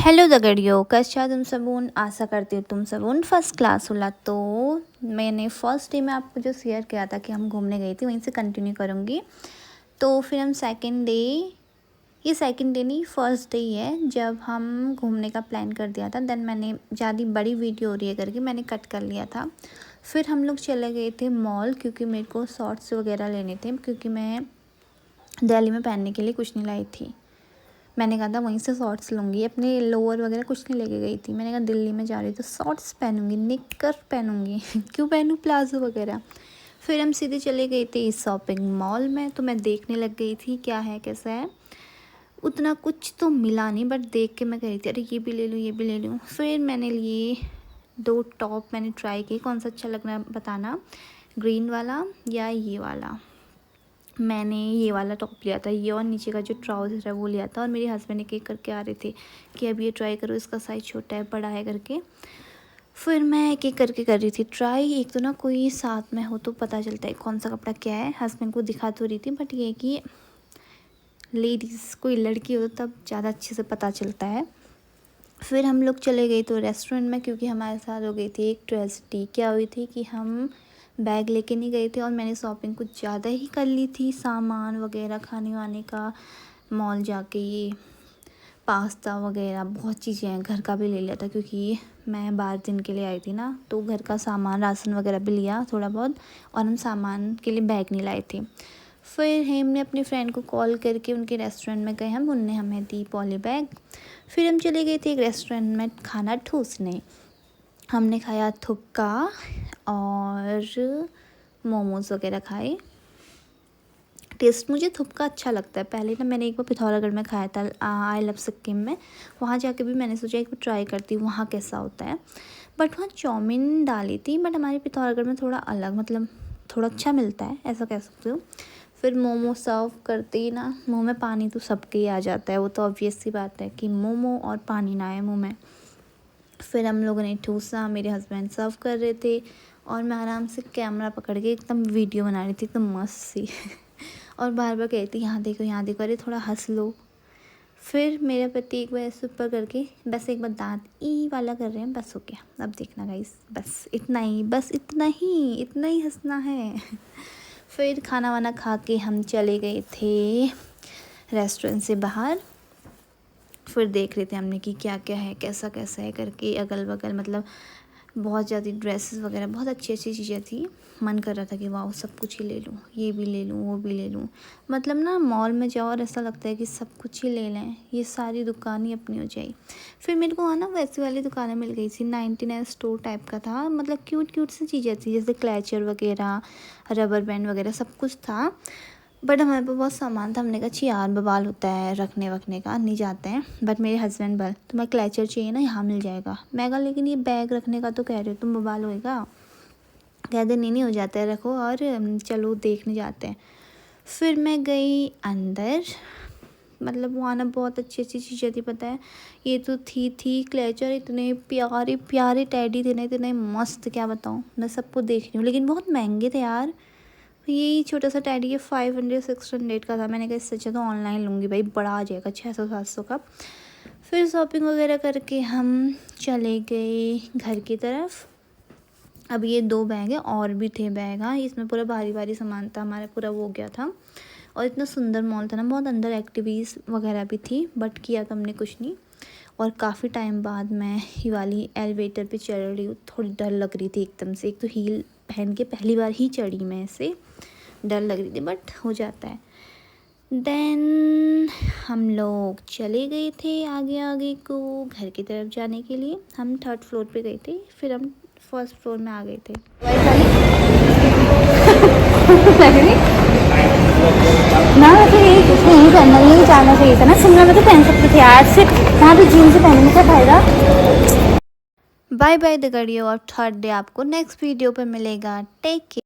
Hello दगड़ियों, कैसे हो तुम सबून। आशा करती हूँ तुम सबून फर्स्ट क्लास होला। तो मैंने फर्स्ट डे में आपको जो शेयर किया था कि हम घूमने गई थी, वहीं से कंटिन्यू करूँगी। तो फिर हम सेकंड डे, ये सेकंड डे नहीं फर्स्ट डे ही है, जब हम घूमने का प्लान कर दिया था। देन मैंने ज़्यादा बड़ी वीडियो हो रही है करके मैंने कट कर लिया था। फिर हम लोग चले गए थे मॉल, क्योंकि मेरे को शॉर्ट्स वगैरह लेने थे, क्योंकि मैं दिल्ली में पहनने के लिए कुछ नहीं लाई थी। मैंने कहा था वहीं से शॉर्ट्स लूँगी, अपने लोअर वगैरह कुछ नहीं लेके गई थी। मैंने कहा दिल्ली में जा रही तो शॉर्ट्स पहनूँगी, निक्कर पहनूँगी क्यों पहनूँ प्लाजो वगैरह। फिर हम सीधे चले गए थे इस शॉपिंग मॉल में। तो मैं देखने लग गई थी क्या है कैसा है। उतना कुछ तो मिला नहीं, बट देख के मैं कह रही थी अरे ये भी ले लूँ ये भी ले लूँ। फिर मैंने लिए 2 टॉप, मैंने ट्राई की कौन सा अच्छा लग रहा है बताना, ग्रीन वाला या ये वाला। मैंने ये वाला टॉप लिया था, ये और नीचे का जो ट्राउज़र है वो लिया था। और मेरे हस्बैंड एक एक करके आ रहे थे कि अब ये ट्राई करो, इसका साइज़ छोटा है बड़ा है करके। फिर मैं एक एक करके कर रही थी ट्राई। एक तो ना कोई साथ में हो तो पता चलता है कौन सा कपड़ा क्या है। हस्बैंड को दिखा तो रही थी, बट ये कि लेडीज़ कोई लड़की हो तब ज़्यादा अच्छे से पता चलता है। फिर हम लोग चले गए तो रेस्टोरेंट में, क्योंकि हमारे साथ हो गई थी एक ट्रेजेडी। क्या हुई थी कि हम बैग लेके नहीं गए थे और मैंने शॉपिंग कुछ ज़्यादा ही कर ली थी, सामान वगैरह खाने वाने का। मॉल जाके ये पास्ता वगैरह बहुत चीज़ें हैं, घर का भी ले लिया था क्योंकि मैं 12 दिन के लिए आई थी ना। तो घर का सामान राशन वगैरह भी लिया थोड़ा बहुत, और हम सामान के लिए बैग नहीं लाए थे। फिर हमने अपने फ्रेंड को कॉल करके उनके रेस्टोरेंट में गए हम, उनने हमें दी पॉली बैग। फिर हम चले गए थे एक रेस्टोरेंट में खाना ठूसने। हमने खाया थुक्का और मोमोज़ वगैरह खाए। टेस्ट मुझे थुक्का अच्छा लगता है। पहले ना मैंने एक बार पिथौरागढ़ में खाया था, आई लव सिक्किम में। वहाँ जाके भी मैंने सोचा एक बार ट्राई करती हूँ वहाँ कैसा होता है। बट वहाँ चाउमीन डाली थी, बट हमारे पिथौरागढ़ में थोड़ा अलग, मतलब थोड़ा अच्छा मिलता है, ऐसा कह सकते हो। फिर मोमो सर्व करते ही ना मुंह में पानी तो सबके ही आ जाता है, वो तो ऑब्वियस सी बात है कि मोमो और पानी ना आए मुँह में। फिर हम लोगों ने ठूसा, मेरे हस्बैंड सर्व कर रहे थे और मैं आराम से कैमरा पकड़ के एकदम वीडियो बना रही थी एकदम मस्त सी और बार बार कहती यहाँ देखो, अरे थोड़ा हंस लो। फिर मेरे पति एक बार ऐसे ऊपर करके बस एक बार दांत ई वाला कर रहे हैं, बस हो गया। अब देखना गाइस, बस इतना ही, बस इतना ही हंसना है फिर खाना वाना खा के हम चले गए थे रेस्टोरेंट से बाहर। फिर देख रहे थे हमने कि क्या क्या है कैसा कैसा है करके, अगल बगल मतलब बहुत ज़्यादा ड्रेसेस वगैरह, बहुत अच्छी अच्छी चीज़ें थी। मन कर रहा था कि वाह सब कुछ ही ले लूँ, ये भी ले लूँ वो भी ले लूँ। मतलब ना मॉल में जाओ और ऐसा लगता है कि सब कुछ ही ले लें, ये सारी दुकान ही अपनी हो जाए। फिर मेरे को ना वैसी वाली दुकानें मिल गई थी, 99 स्टोर टाइप का था। मतलब क्यूट क्यूट सी चीज़ें थी, जैसे क्लैचर वगैरह, रबर बैंड वगैरह सब कुछ था। बट हमारे पास बहुत सामान था। हमने कहा छी यार बवाल होता है रखने वखने का, नहीं जाते हैं। बट मेरे हस्बैंड बोल तुम्हें क्लैचर चाहिए ना, यहाँ मिल जाएगा। मैं कहा लेकिन ये बैग रखने का तो कह रहे हो तुम, बवाल होएगा। कहते नहीं हो जाता है, रखो और चलो देखने जाते हैं। फिर मैं गई अंदर, मतलब वहाँ ना बहुत अच्छी अच्छी चीज़ें थी। पता है ये तो थी क्लैचर, इतने प्यारे प्यारे टैडी थे ना, इतने मस्त, क्या बताऊँ। मैं सबको देख रही हूँ लेकिन बहुत महंगे थे यार। यही छोटा सा टैडी ये 500-600 का था। मैंने कहा इससे अच्छा तो ऑनलाइन लूँगी भाई, बड़ा आ जाएगा 600-700 का। फिर शॉपिंग वगैरह करके हम चले गए घर की तरफ। अब ये 2 बैग है, और भी थे बैग। हाँ इसमें पूरा भारी भारी सामान था हमारा, पूरा वो गया था। और इतना सुंदर मॉल था ना, बहुत अंदर एक्टिविटीज़ वगैरह भी थी, बट किया तो हमने कुछ नहीं। और काफ़ी टाइम बाद मैं ये वाली एलिवेटर पे चढ़ रही हूँ, थोड़ी डर लग रही थी एकदम से। एक तो हील पहन के पहली बार ही चढ़ी मैं, ऐसे डर लग रही थी, बट हो जाता है। देन हम लोग चले गए थे आगे आगे को घर की तरफ जाने के लिए। हम 3rd फ्लोर पे गए थे, फिर हम 1st फ्लोर में आ गए थे। ना तो यही कुछ नहीं पहनना, यही जाना चाहिए था ना। शिमला में तो पहन सकते थे आज, सिर्फ वहाँ भी जीन्स पहनने का फायदा। बाय बाय दगड़ियों, और 3rd डे आपको नेक्स्ट वीडियो पे मिलेगा। Take care.